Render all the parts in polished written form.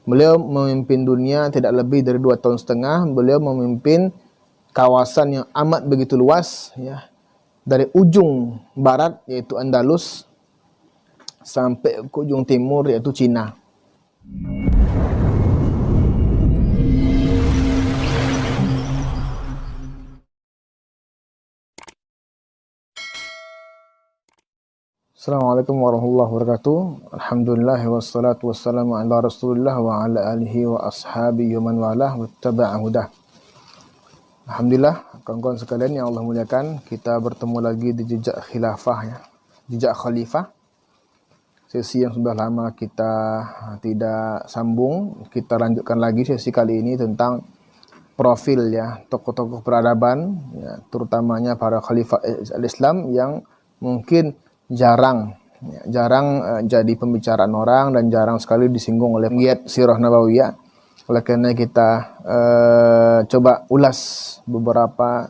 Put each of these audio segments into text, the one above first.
Beliau memimpin dunia tidak lebih dari 2 tahun setengah. Beliau memimpin kawasan yang amat begitu luas, ya, dari ujung barat yaitu Andalus sampai ke ujung timur yaitu Cina. Assalamualaikum warahmatullahi wabarakatuh. Alhamdulillah wassalatu wassalamu ala Rasulillah wa ala alihi wa ashabihi wa man walah wa tabi'a hudah. Alhamdulillah, kawan-kawan sekalian yang Allah muliakan, kita bertemu lagi di jejak khilafah, ya. Jejak khalifah. Sesi yang sudah lama kita tidak sambung, kita lanjutkan lagi sesi kali ini tentang profil, ya, tokoh-tokoh peradaban, ya, terutamanya para khalifah al-Islam yang mungkin jarang jadi pembicaraan orang dan jarang sekali disinggung oleh penggiat sirah nabawiyah. Oleh karena kita coba ulas beberapa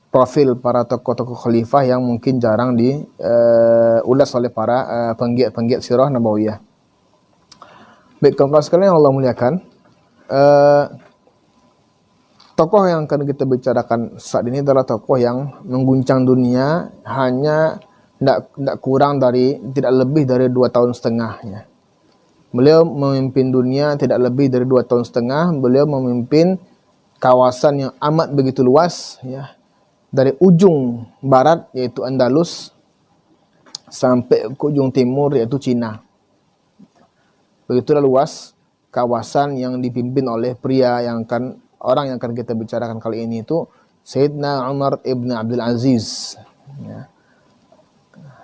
profil para tokoh-tokoh khalifah yang mungkin jarang diulas oleh para penggiat sirah nabawiyah. Baik, kawan-kawan sekalian yang Allah muliakan, tokoh yang akan kita bicarakan saat ini adalah tokoh yang mengguncang dunia hanya tidak kurang dari, tidak lebih dari 2 tahun setengah, ya. Beliau memimpin dunia tidak lebih dari 2 tahun setengah. Beliau memimpin kawasan yang amat begitu luas, ya, dari ujung barat yaitu Andalus sampai ke ujung timur yaitu Cina. Begitulah luas kawasan yang dipimpin oleh pria yang orang yang akan kita bicarakan kali ini itu Sayyidina Umar ibn Abdul Aziz, ya.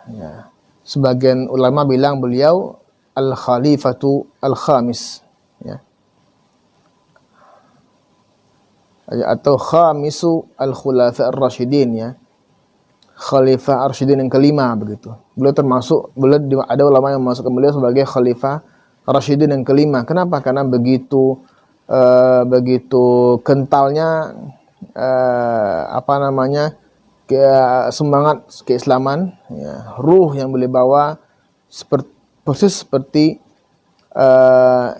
Ya. Sebagian ulama bilang beliau al-khalifatu al-khamis, ya, atau khamisu al-khulafa ar-rasyidin, ya, khalifah ar-rasyidin yang kelima, begitu. Beliau ada ulama yang memasukkan beliau sebagai khalifah ar-rasyidin yang kelima. Kenapa? Karena begitu kentalnya semangat keislaman, ya, ruh yang beliau bawa persis seperti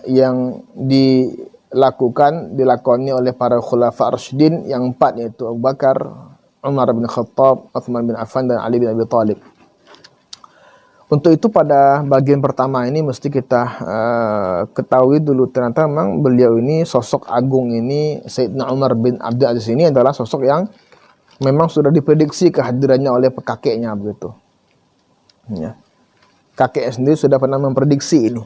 yang dilakoni oleh para khulafa ar-rasyidin yang 4, yaitu Abu Bakar, Umar bin Khattab, Utsman bin Affan, dan Ali bin Abi Thalib. Untuk itu pada bagian pertama ini mesti kita ketahui dulu, ternyata memang beliau ini, sosok agung ini, Sayyidina Umar bin Abdul Aziz ini adalah sosok yang memang sudah diprediksi kehadirannya oleh kakeknya, begitu, ya. Kakek sendiri sudah pernah memprediksi ini.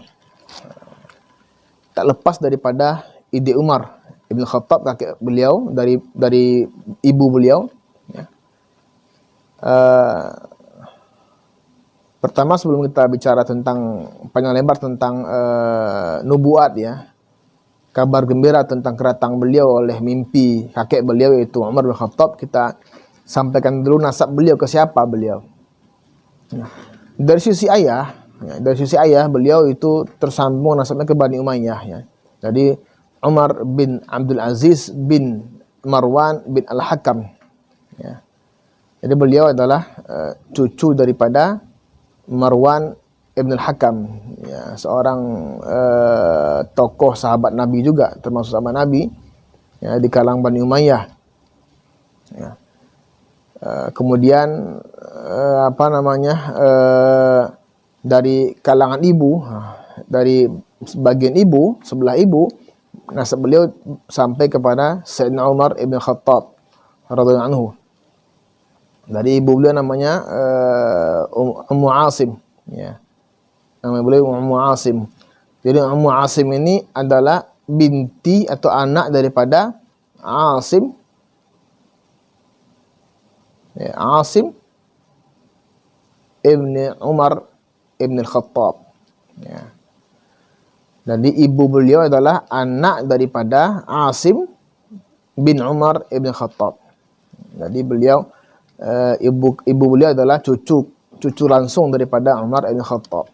Tak lepas daripada ide Umar Ibn Khattab, kakek beliau, dari ibu beliau, ya. Pertama, sebelum kita bicara tentang panjang lebar tentang nubuat, ya, kabar gembira tentang kedatangan beliau oleh mimpi kakek beliau yaitu Umar bin Khattab, kita sampaikan dulu nasab beliau, ke siapa beliau. Nah, dari sisi ayah beliau itu tersambung nasabnya ke Bani Umayyah, ya. Jadi Umar bin Abdul Aziz bin Marwan bin Al-Hakam, ya. Jadi beliau adalah cucu daripada Marwan ibn Al-Hakam, ya, seorang tokoh sahabat Nabi juga, termasuk sahabat Nabi, ya, di kalangan Bani Umayyah, ya. Kemudian dari kalangan ibu, dari bagian ibu, sebelah ibu, nasab beliau sampai kepada Sayyidina Umar ibn Khattab radhiyallahu anhu. Dari ibu beliau namanya Ummu Asim, ya. Nama beliau Ummu Asim. Jadi Ummu Asim ini adalah binti atau anak daripada Asim, ya, Asim ibni Umar ibn Khattab, ya. Jadi ibu beliau adalah anak daripada Asim bin Umar ibn Khattab. Jadi beliau ibu beliau adalah cucu langsung daripada Umar ibn Khattab.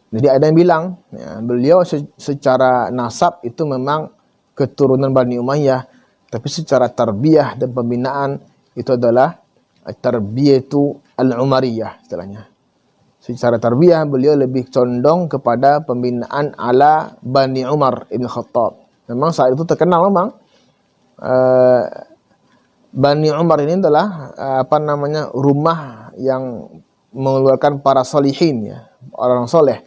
Jadi ada yang bilang, ya, beliau secara nasab itu memang keturunan Bani Umayyah, tapi secara tarbiyah dan pembinaan itu adalah tarbiyatu al-Umariyah istilahnya. secara tarbiyah beliau lebih condong kepada pembinaan ala Bani Umar ibn Khattab. Memang saat itu terkenal memang Bani Umar ini adalah rumah yang mengeluarkan para solihin, ya, orang soleh.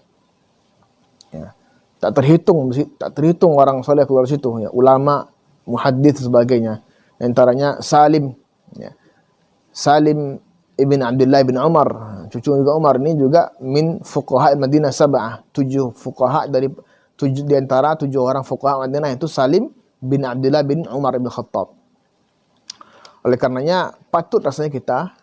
Ya. Tak terhitung orang soleh keluar situ, ya, ulama, muhaddits sebagainya. Antaranya Salim, ya. Salim ibn Abdullah bin Umar, cucu juga Umar, ini juga min fuqaha Madinah sab'ah, 7 fuqaha di antara 7 orang fuqaha Madinah itu Salim bin Abdullah bin Umar bin Khattab. Oleh karenanya patut rasanya kita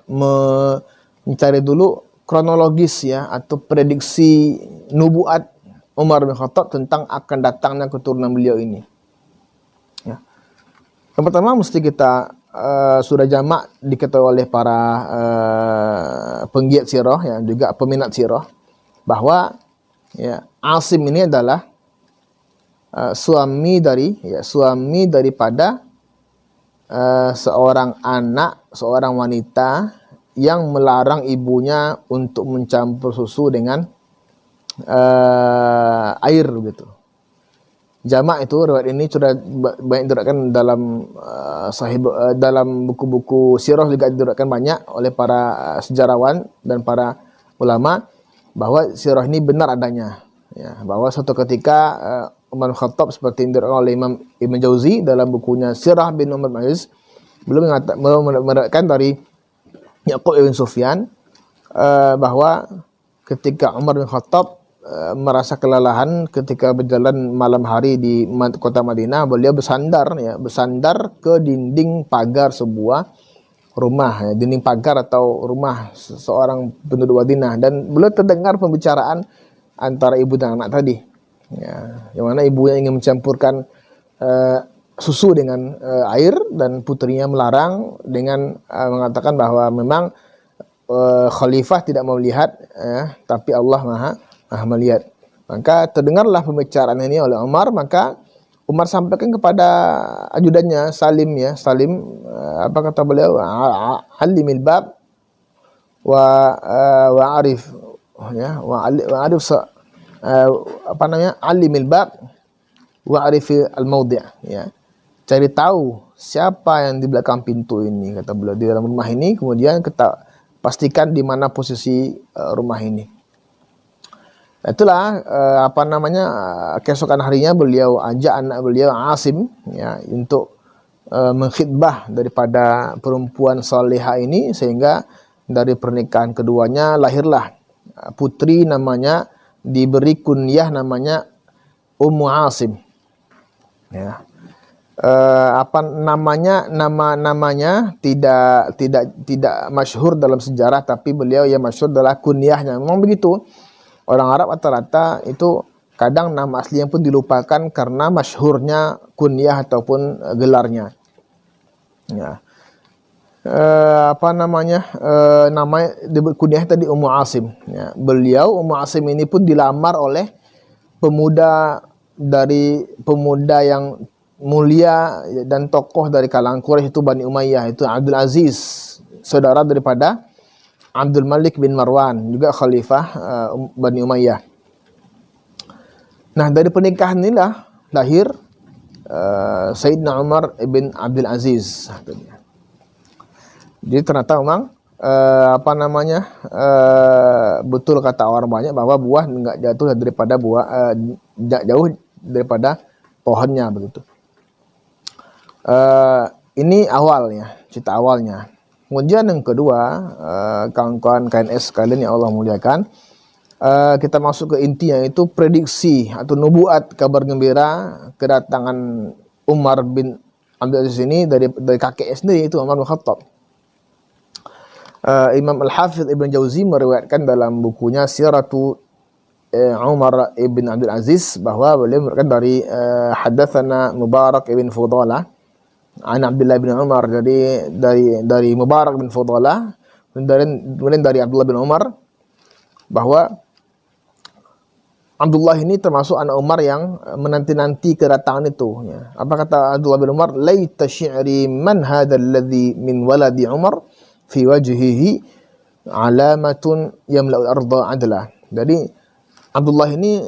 mencari dulu kronologis, ya, atau prediksi nubuat Umar bin Khattab tentang akan datangnya keturunan beliau ini. Ya. Yang pertama mesti kita sudah jamak diketahui oleh para penggiat sirah, ya, juga peminat sirah, bahwa, ya, Asim ini adalah suami daripada seorang wanita yang melarang ibunya untuk mencampur susu dengan air, gitu. Jamak itu riwayat ini sudah banyak diriwayatkan dalam buku-buku sirah, juga diriwayatkan banyak oleh para sejarawan dan para ulama bahwa sirah ini benar adanya, ya, bahwa suatu ketika Umar bin Khattab, seperti yang diriwayatkan oleh Imam Ibn Jauzi dalam bukunya Sirah bin Umar bin Aziz, belum meriwayatkan dari Yaqub ibn Sufyan bahwa ketika Umar bin Khattab merasa kelelahan ketika berjalan malam hari di kota Madinah, beliau bersandar ke dinding pagar sebuah rumah, ya, dinding pagar atau rumah seorang penduduk Madinah, dan beliau terdengar pembicaraan antara ibu dan anak tadi, ya, yang mana ibunya ingin mencampurkan susu dengan air, dan putrinya melarang dengan mengatakan bahwa memang khalifah tidak mau melihat, tapi Allah maha melihat. Maka terdengarlah pembicaraan ini oleh Umar, maka Umar sampaikan kepada ajudannya Salim, ya, apa kata beliau, alimil bab wa arif, ya, wa arif alimil bab wa arif al maudi', ya, cari tahu siapa yang di belakang pintu ini, kata beliau, di dalam rumah ini, kemudian kita pastikan di mana posisi rumah ini. Itulah keesokan harinya beliau ajak anak beliau Asim, ya, untuk mengkhidbah daripada perempuan salihah ini, sehingga dari pernikahan keduanya lahirlah putri, namanya diberi kunyah namanya Ummu Asim, ya. Namanya tidak masyhur dalam sejarah, tapi beliau yang masyhur adalah kunyahnya. Memang begitu. Orang Arab rata-rata itu kadang nama aslinya pun dilupakan karena masyhurnya kunyah ataupun gelarnya. Ya. Nama kunyah tadi Ummu Asim. Ya. Beliau Ummu Asim ini pun dilamar oleh pemuda yang mulia dan tokoh dari kalangan Quraisy, itu Bani Umayyah, itu Abdul Aziz, saudara daripada Abdul Malik bin Marwan, juga khalifah Bani Umayyah. Nah, dari pernikahan inilah lahir Sayyidina Umar ibn Abdul Aziz. Jadi ternyata memang betul kata orang banyak bahwa buah enggak jatuh daripada jauh daripada pohonnya, begitu. Ini awalnya, cerita awalnya. Kemudian yang kedua, kawan-kawan KNS sekalian yang Allah muliakan, kita masuk ke intinya, itu prediksi atau nubuat, kabar gembira kedatangan Umar bin Abdul Aziz ini dari kakeknya sendiri, itu Umar bin Khattab. Imam Al-Hafidh Ibn Jauzi meriwayatkan dalam bukunya Siratu Umar ibn Abdul Aziz bahwa beliau meriwayatkan dari Hadatsana Mubarak ibn Fudalah an Abdullah bin Umar, dari Mubarak bin Fudalah, kemudian dari Abdullah bin Umar, bahwa Abdullah ini termasuk anak Umar yang menanti-nanti kedatangan itu, ya. Apa kata Abdullah bin Umar? Laita syi'ri man hadzal ladzi min waladi Umar fi wajhihi alamatun yamla'ul arda adla. Jadi Abdullah ini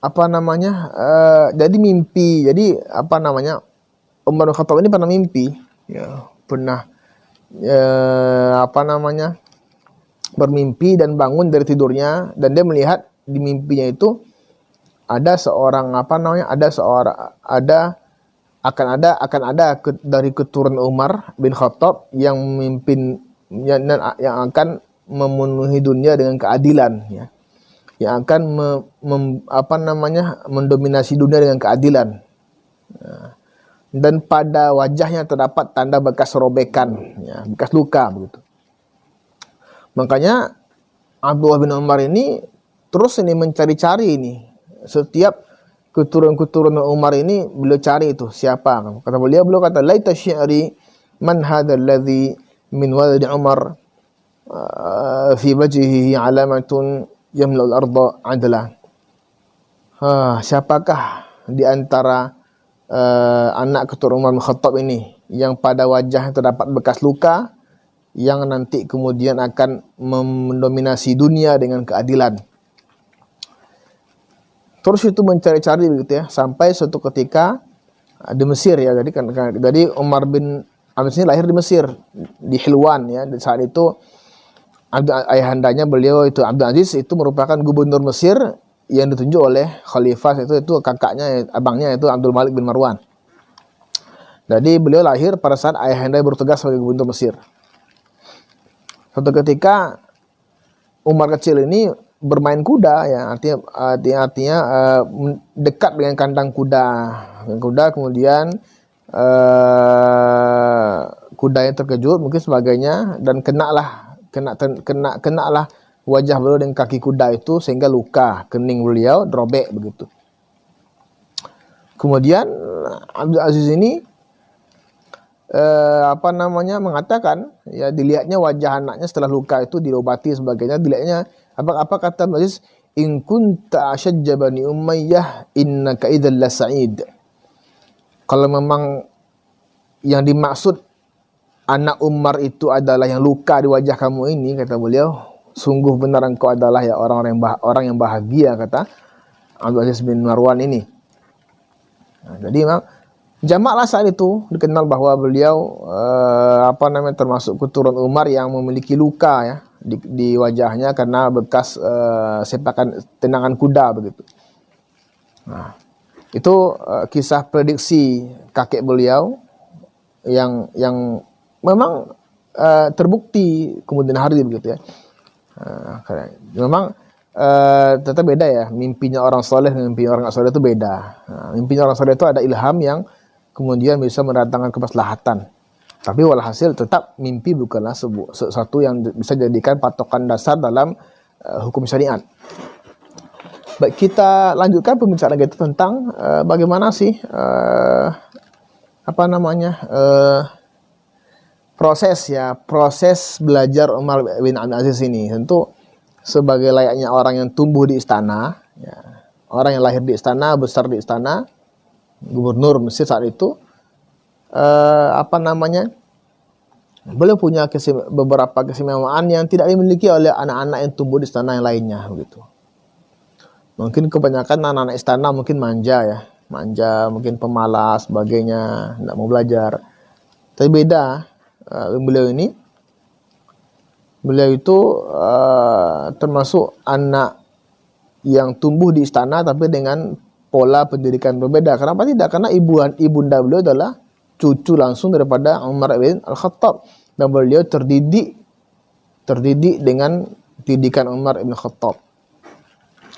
apa namanya? Jadi mimpi. Jadi apa namanya? Umar bin Khattab ini pernah mimpi, ya, pernah apa namanya? Bermimpi dan bangun dari tidurnya, dan dia melihat di mimpinya itu ada seorang apa namanya? Akan ada dari keturunan Umar bin Khattab yang memimpin yang akan memenuhi dunia dengan keadilan, ya. Yang akan mendominasi dunia dengan keadilan. Dan pada wajahnya terdapat tanda bekas robekan, ya, bekas luka begitu. Makanya Abdullah bin Umar ini terus ini mencari-cari ini. Setiap keturunan Umar ini beliau cari itu siapa. Kata beliau kata laita syi'ri man hadzal ladzi min waladi Umar fi wajhihi alamatun yamla'ul arda adla. Siapakah di antara anak keturunan Umar bin Khattab ini yang pada wajahnya terdapat bekas luka yang nanti kemudian akan mendominasi dunia dengan keadilan. Terus itu mencari-cari begitu, ya, sampai suatu ketika di Mesir, ya. Jadi Umar bin Abdul ini lahir di Mesir, di Hilwan, ya. Dan saat itu ayahandanya beliau itu Abdul Aziz itu merupakan gubernur Mesir yang ditunjuk oleh khalifah itu kakaknya, abangnya itu Abdul Malik bin Marwan. Jadi beliau lahir pada saat ayahanda bertugas sebagai gubernur Mesir. Suatu ketika Umar kecil ini bermain kuda, ya, artinya dekat dengan kandang kuda. Kemudian kudanya terkejut mungkin sebagainya, dan kenalah wajah beliau dengan kaki kuda itu sehingga luka kening beliau drobek begitu. Kemudian Abdul Aziz ini mengatakan, ya, dilihatnya wajah anaknya setelah luka itu diobati sebagainya, dilihatnya apa kata Abdul Aziz, in kunta ashajja bani Umayyah innaka idzal la sa'id. Kalau memang yang dimaksud anak Umar itu adalah yang luka di wajah kamu ini, kata beliau, sungguh benar engkau adalah, ya, orang yang bahagia, kata Abdul Aziz bin Marwan ini. Nah, jadi memang jamaklah saat itu dikenal bahwa beliau termasuk keturunan Umar yang memiliki luka, ya, di wajahnya karena bekas sepakan tendangan kuda begitu. Nah, itu kisah prediksi kakek beliau yang memang terbukti kemudian hari begitu, ya. Memang tetap beda, ya, mimpinya orang soleh dengan mimpi orang nggak soleh itu beda. Mimpinya orang soleh itu ada ilham yang kemudian bisa mendatangkan kemaslahatan. Tapi walhasil tetap mimpi bukanlah sesuatu yang bisa dijadikan patokan dasar dalam hukum syariat. Baik, kita lanjutkan pembicaraan kita tentang bagaimana sih proses belajar Umar bin Abdul Aziz ini. Tentu sebagai layaknya orang yang tumbuh di istana, ya, orang yang lahir di istana, besar di istana, gubernur Mesir saat itu, beliau punya beberapa keistimewaan yang tidak dimiliki oleh anak-anak yang tumbuh di istana yang lainnya begitu. Mungkin kebanyakan anak-anak istana mungkin manja, mungkin pemalas sebagainya, tidak mau belajar. Tapi beda beliau itu termasuk anak yang tumbuh di istana tapi dengan pola pendidikan berbeda. Kenapa tidak? Karena ibunda beliau adalah cucu langsung daripada Umar bin Al-Khattab, dan beliau terdidik dengan didikan Umar bin Khattab.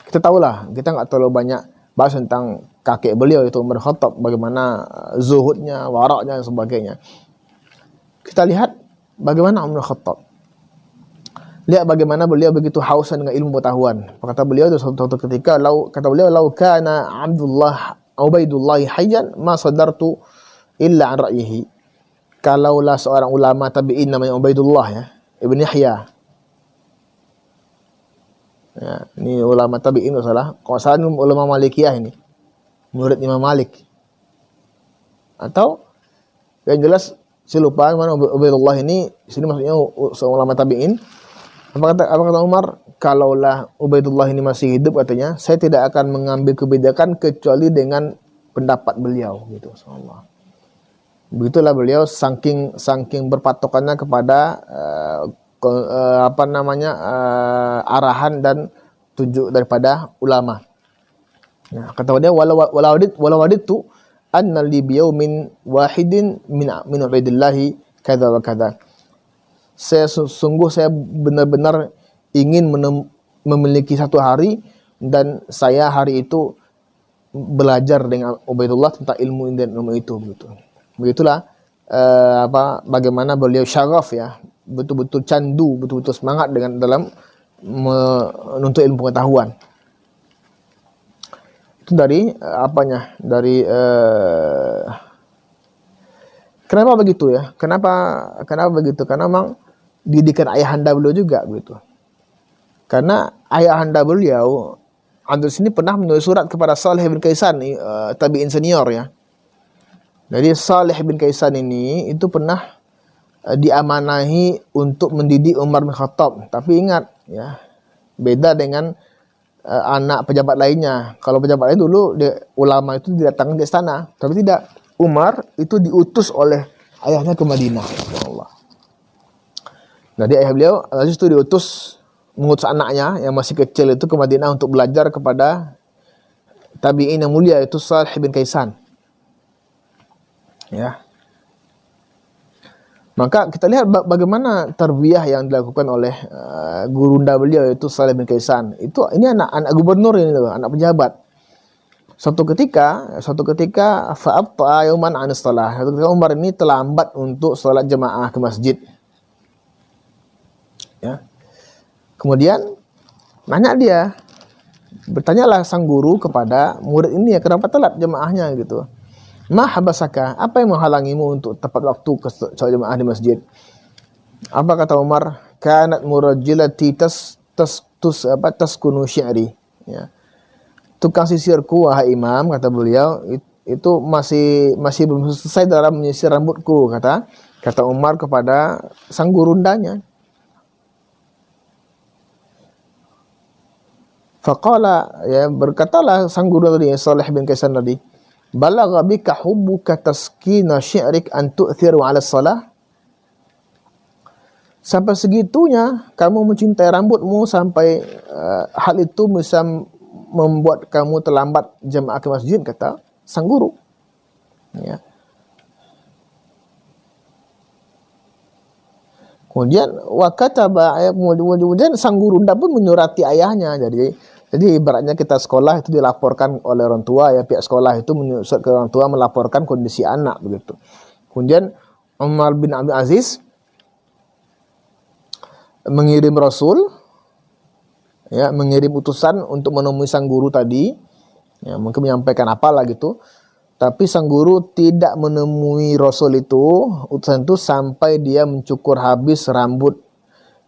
Kita tahulah, kita nggak terlalu banyak bahas tentang kakek beliau itu Umar bin Khattab, bagaimana zuhudnya, waraknya dan sebagainya. Kita lihat bagaimana Umar bin Khattab. Lihat bagaimana beliau begitu hausan dengan ilmu pengetahuan. Kata beliau suatu ketika, lau kana Ubaidullah hayyan ma sadartu illa an ra'yihi. Kalaulah seorang ulama tabi'in namanya Ubaidullah, ya, Ibn Yahya. Ya, ini ulama tabi'in kalau salah ulama Malikiyah ini. Murid Imam Malik. Atau yang jelas Saya lupa mana Ubaidullah ini, di sini maksudnya seorang ulama tabi'in. Apa kata Umar? Kalaulah Ubaidullah ini masih hidup, katanya, saya tidak akan mengambil kebijakan kecuali dengan pendapat beliau, gitu. Subhanallah. Begitulah beliau saking berpatokannya kepada arahan dan tunjuk daripada ulama. Nah, kata dia walau wadidtu anna li biyaumin wahidin min ubaidillahi kadza wa kadza. Saya benar-benar ingin memiliki satu hari dan saya hari itu belajar dengan Ubaidullah tentang ilmu itu, begitu. Begitulah bagaimana beliau syaraf, ya, betul-betul candu, betul-betul semangat dengan dalam menuntut ilmu pengetahuan. Itu dari kenapa begitu, ya? Kenapa begitu? Karena memang didikan ayahanda beliau juga, begitu. Karena ayahanda beliau Abdul sini pernah menulis surat kepada Salih bin Kaisan, tabi'in senior, ya. Jadi Salih bin Kaisan ini itu pernah diamanahi untuk mendidik Umar bin Khattab. Tapi ingat, ya, beda dengan anak pejabat lainnya. Kalau pejabat lain dulu ulama itu didatangkan ke istana, tapi tidak. Umar itu diutus oleh ayahnya ke Madinah. Allah. Jadi ayah beliau Aziz itu diutus mengutus anaknya yang masih kecil itu ke Madinah untuk belajar kepada tabi'in yang mulia, itu Salih bin Kaisan. Ya. Maka kita lihat bagaimana tarbiyah yang dilakukan oleh gurunda beliau, yaitu Salih bin Kaisan. Ini anak gubernur ini loh, anak pejabat. Suatu ketika fa'abta'a yauman 'anis shalah. Suatu ketika Umar ini terlambat untuk salat jemaah ke masjid. Ya. Kemudian bertanyalah sang guru kepada murid ini, ya, kenapa telat jemaahnya, gitu. Ma habasaka, apa yang menghalangimu untuk tepat waktu ke salat jemaah di masjid? Apa kata Umar? Kanat murajjilati taskunu syi'ri. Ya. Tukang sisirku, wahai imam, kata beliau, itu masih belum selesai dalam menyisir rambutku, kata Umar kepada sang gurundanya. Faqala, ya, berkatalah sang guru tadi, Salih bin Kaisan tadi, balagha bika hubbuka taskina syi'rik an tu'thiru 'ala shalah. Sampai segitunya kamu mencintai rambutmu sampai hal itu bisa membuat kamu terlambat jemaah ke masjid, kata sang guru. Ya. Kemudian kemudian sang guru pun menyurati ayahnya. Jadi ibaratnya kita sekolah itu dilaporkan oleh orang tua, ya, pihak sekolah itu menyusul ke orang tua melaporkan kondisi anak, begitu. Kemudian Umar bin Abdul Aziz mengirim rasul, ya, mengirim utusan untuk menemui sang guru tadi, ya, mungkin menyampaikan apalah gitu. Tapi sang guru tidak menemui rasul itu, utusan itu, sampai dia mencukur habis rambut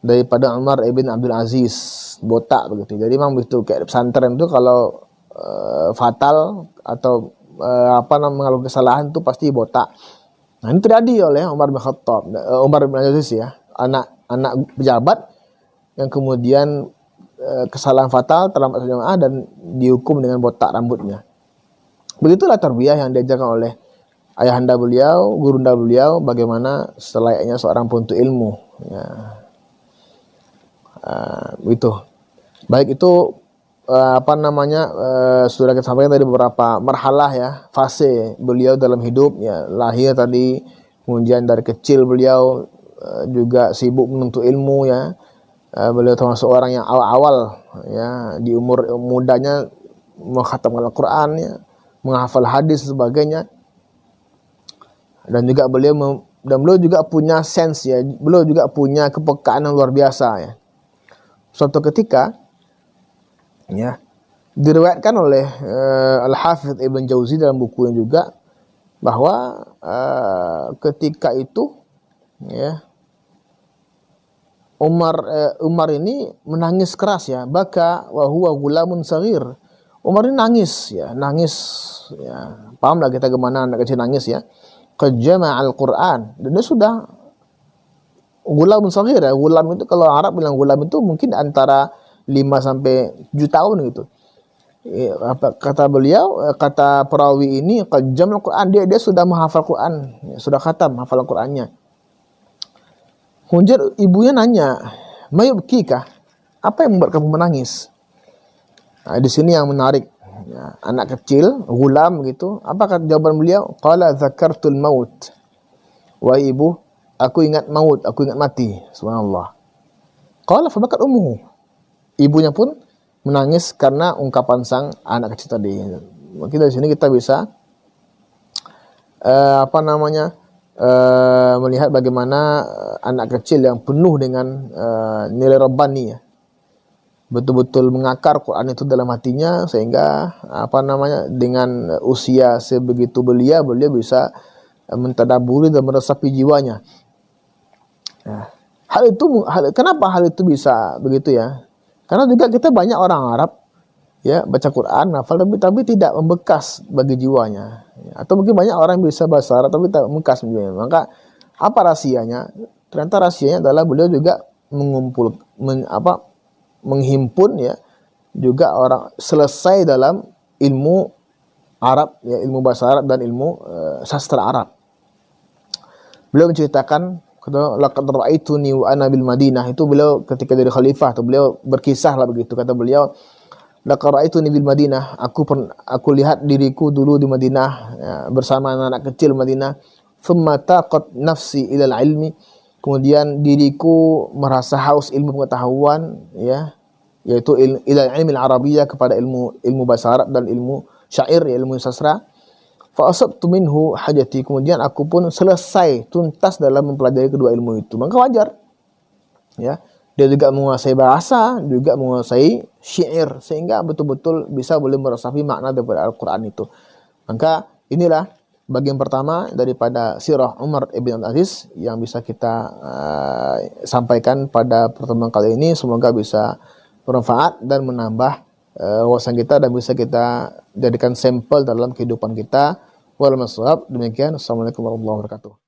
daripada Umar ibn Abdul Aziz, botak begitu. Jadi memang begitu, kayak pesantren itu kalau fatal atau mengalami kesalahan itu pasti botak. Nah, ini terjadi oleh Umar bin Khattab, Umar bin Aziz, ya, anak pejabat yang kemudian kesalahan fatal terlambat jemaah dan dihukum dengan botak rambutnya. Begitulah tarbiyah yang diajarkan oleh ayahanda beliau, gurunda beliau, bagaimana selayaknya seorang penuntut ilmu, ya. Itu. Baik itu sudah kita sampaikan tadi beberapa marhalah, ya, fase beliau dalam hidup, ya, lahir tadi, kemudian dari kecil beliau juga sibuk menuntut ilmu, ya. Beliau termasuk orang yang awal-awal, ya, di umur mudanya mengkhatamkan Al-Quran, ya, menghafal hadis dan sebagainya. Dan juga beliau juga punya sense, ya, beliau juga punya kepekaan yang luar biasa, ya. Suatu ketika, ya, diriwayatkan oleh Al-Hafidz Ibn Jauzi dalam bukunya juga bahwa ketika itu, ya, Umar ini menangis keras, ya, baka wa huwa gulamun saghir. Umar ini nangis, ya, paham lah kita gimana anak kecil nangis, ya. qad jama'al Qur'an, dan dia sudah gulam saghir ya. Gulam itu kalau Arab bilang gulam itu mungkin antara 5 sampai 7 tahun gitu. Apa kata beliau, kata perawi ini qad jama'al Qur'an, dia sudah menghafal Quran, ya, sudah khatam hafal Qur'annya. Kemudian ibunya nanya, "Mayubkika? Apa yang membuat kamu menangis?" Nah, di sini yang menarik. Ya, anak kecil, gulam gitu. Apa kata jawaban beliau? Qala dzakartul maut. Wahai ibu, aku ingat maut, aku ingat mati. Subhanallah. Qala fabakat ummuhu. Ibunya pun menangis karena ungkapan sang anak kecil tadi. Mungkin dari sini kita bisa melihat bagaimana anak kecil yang penuh dengan nilai rabbani ya, betul-betul mengakar Quran itu dalam hatinya, sehingga dengan usia sebegitu belia, beliau bisa mentadaburi dan meresapi jiwanya. Ya. Kenapa hal itu bisa begitu ya? Karena juga kita banyak orang Arab ya baca Quran, hafal tapi tidak membekas bagi jiwanya. Ya. Atau mungkin banyak orang yang bisa bahasa Arab tapi tidak membekas jiwanya. Maka apa rahasianya? Ternyata rahasianya adalah beliau juga menghimpun ya, juga orang selesai dalam ilmu Arab ya, ilmu bahasa Arab dan ilmu sastra Arab. Beliau menceritakan, laqad ra'aituni wa ana bil Madinah, itu beliau ketika jadi khalifah, atau beliau berkisah lah begitu, kata beliau, laqad ra'aituni bil Madinah, aku lihat diriku dulu di Madinah ya, bersama anak kecil Madinah. Thumma taqat nafsi ilal ilmi, kemudian diriku merasa haus ilmu pengetahuan ya, yaitu ilal ilmi al-arabiyyah, kepada ilmu bahasa Arab dan ilmu syair ya, ilmu sastra. Fa asabtu minhu hajati, kemudian aku pun selesai tuntas dalam mempelajari kedua ilmu itu. Maka wajar ya, dia juga menguasai bahasa, juga menguasai syair, sehingga betul-betul bisa boleh meresapi makna daripada Al-Quran itu. Maka inilah bagian pertama daripada sirah Umar ibn Abdul Aziz yang bisa kita sampaikan pada pertemuan kali ini. Semoga bisa bermanfaat dan menambah wawasan kita, dan bisa kita jadikan sampel dalam kehidupan kita. Wal masawab. Demikian. Assalamualaikum warahmatullahi wabarakatuh.